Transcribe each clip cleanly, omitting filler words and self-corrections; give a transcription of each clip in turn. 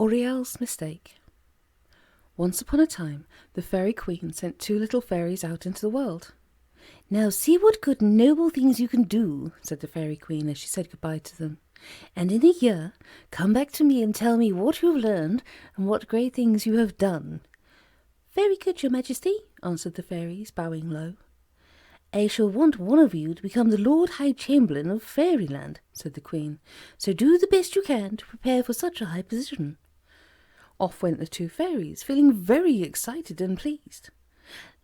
Oriell's Mistake. Once upon a time, the Fairy Queen sent 2 little fairies out into the world. "Now see what good and noble things you can do," said the Fairy Queen as she said goodbye to them. "And in a year, come back to me and tell me what you have learned and what great things you have done." "Very good, your Majesty," answered the fairies, bowing low. "I shall want one of you to become the Lord High Chamberlain of Fairyland," said the Queen, "so do the best you can to prepare for such a high position." Off went the 2 fairies, feeling very excited and pleased.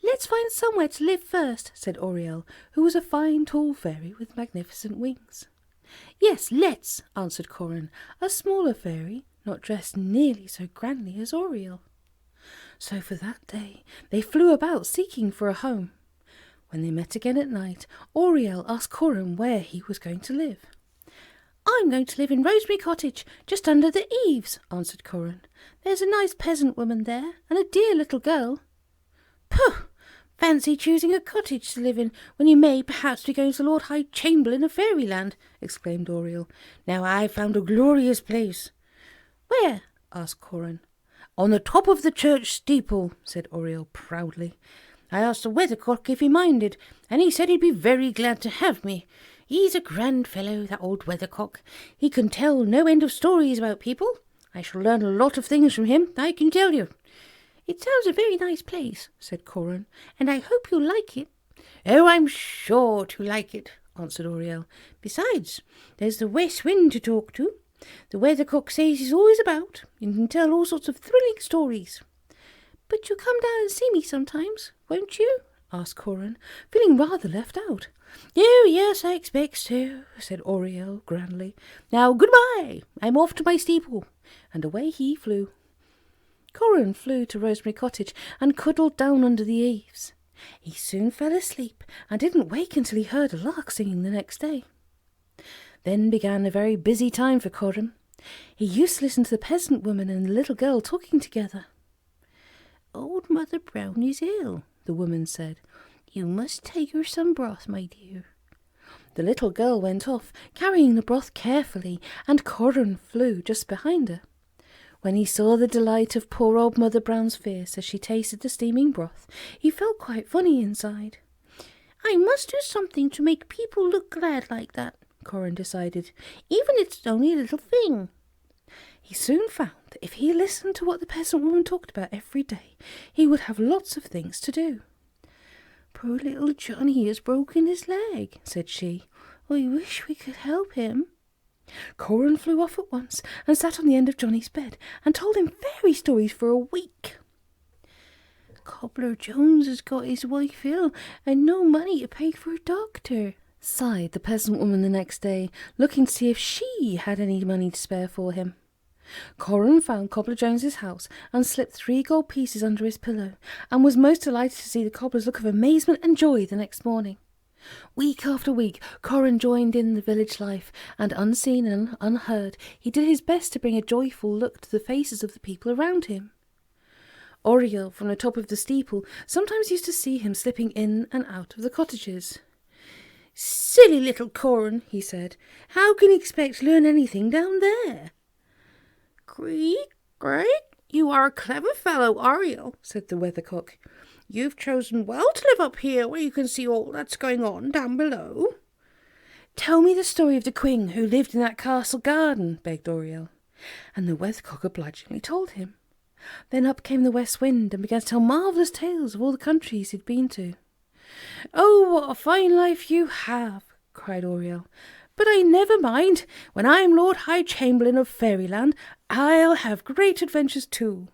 "Let's find somewhere to live first," said Oriell, who was a fine tall fairy with magnificent wings. "Yes, let's," answered Corin, a smaller fairy, not dressed nearly so grandly as Oriell. So for that day they flew about seeking for a home. When they met again at night, Oriell asked Corin where he was going to live. "I'm going to live in Rosemary Cottage, just under the eaves," answered Corin. "There's a nice peasant woman there, and a dear little girl." "Pooh! Fancy choosing a cottage to live in, when you may perhaps be going to the Lord High Chamberlain of Fairyland," exclaimed Oriell. "Now I've found a glorious place." "Where?" asked Corin. "On the top of the church steeple," said Oriell proudly. "I asked the weathercock if he minded, and he said he'd be very glad to have me. He's a grand fellow, that old weathercock. He can tell no end of stories about people. I shall learn a lot of things from him, I can tell you." "It sounds a very nice place," said Corin, "and I hope you'll like it." "Oh, I'm sure to like it," answered Oriell. "Besides, there's the west wind to talk to. The weathercock says he's always about, and can tell all sorts of thrilling stories." "But you'll come down and see me sometimes, won't you?" asked Corin, feeling rather left out. "Oh, yes, I expect so," said Oriell grandly. "Now, goodbye. I'm off to my steeple." And away he flew. Corin flew to Rosemary Cottage and cuddled down under the eaves. He soon fell asleep and didn't wake until he heard a lark singing the next day. Then began a very busy time for Corin. He used to listen to the peasant woman and the little girl talking together. "Old Mother Brown is ill," the woman said. "You must take her some broth, my dear." The little girl went off, carrying the broth carefully, and Corin flew just behind her. When he saw the delight of poor old Mother Brown's face as she tasted the steaming broth, he felt quite funny inside. "I must do something to make people look glad like that," Corin decided, "even if it's only a little thing." He soon found that if he listened to what the peasant woman talked about every day, he would have lots of things to do. "Poor little Johnny has broken his leg," said she. "I wish we could help him." Corin flew off at once and sat on the end of Johnny's bed and told him fairy stories for a week. "Cobbler Jones has got his wife ill and no money to pay for a doctor," sighed the peasant woman the next day, looking to see if she had any money to spare for him. Corin found Cobbler Jones's house and slipped 3 gold pieces under his pillow, and was most delighted to see the cobbler's look of amazement and joy the next morning. Week after week, Corin joined in the village life, and unseen and unheard, he did his best to bring a joyful look to the faces of the people around him. Oriell, from the top of the steeple, sometimes used to see him slipping in and out of the cottages. "Silly little Corin," he said, "how can you expect to learn anything down there?" "Great, you are a clever fellow, Oriell," said the weathercock. "You've chosen well to live up here where you can see all that's going on down below." "Tell me the story of the queen who lived in that castle garden," begged Oriell. And the weathercock obligingly told him. Then up came the west wind and began to tell marvellous tales of all the countries he'd been to. "Oh, what a fine life you have!" cried Oriell. "But I never mind. When I am Lord High Chamberlain of Fairyland, I'll have great adventures too."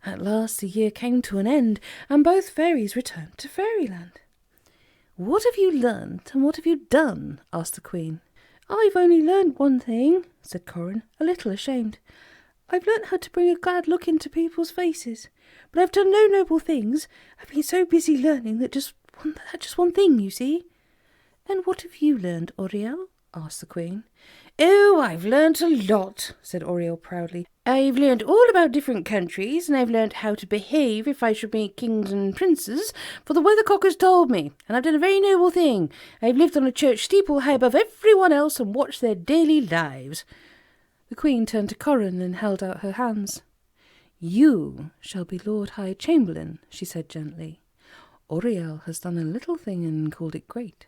At last the year came to an end, and both fairies returned to Fairyland. "What have you learnt, and what have you done?" asked the Queen. "I've only learnt one thing," said Corin, a little ashamed. "I've learnt how to bring a glad look into people's faces, but I've done no noble things. I've been so busy learning that just one thing, you see." "And what have you learned, Oriell?" asked the Queen. "Oh, I've learnt a lot," said Oriell proudly. "I've learnt all about different countries, and I've learnt how to behave if I should meet kings and princes, for the weathercock has told me, and I've done a very noble thing. I've lived on a church steeple high above everyone else and watched their daily lives." The Queen turned to Corran and held out her hands. "You shall be Lord High Chamberlain," she said gently. "Oriell has done a little thing and called it great.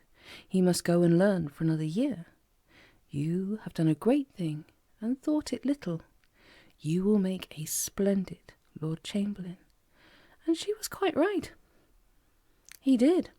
He must go and learn for another year. You have done a great thing and thought it little. You will make a splendid Lord Chamberlain." And she was quite right. He did.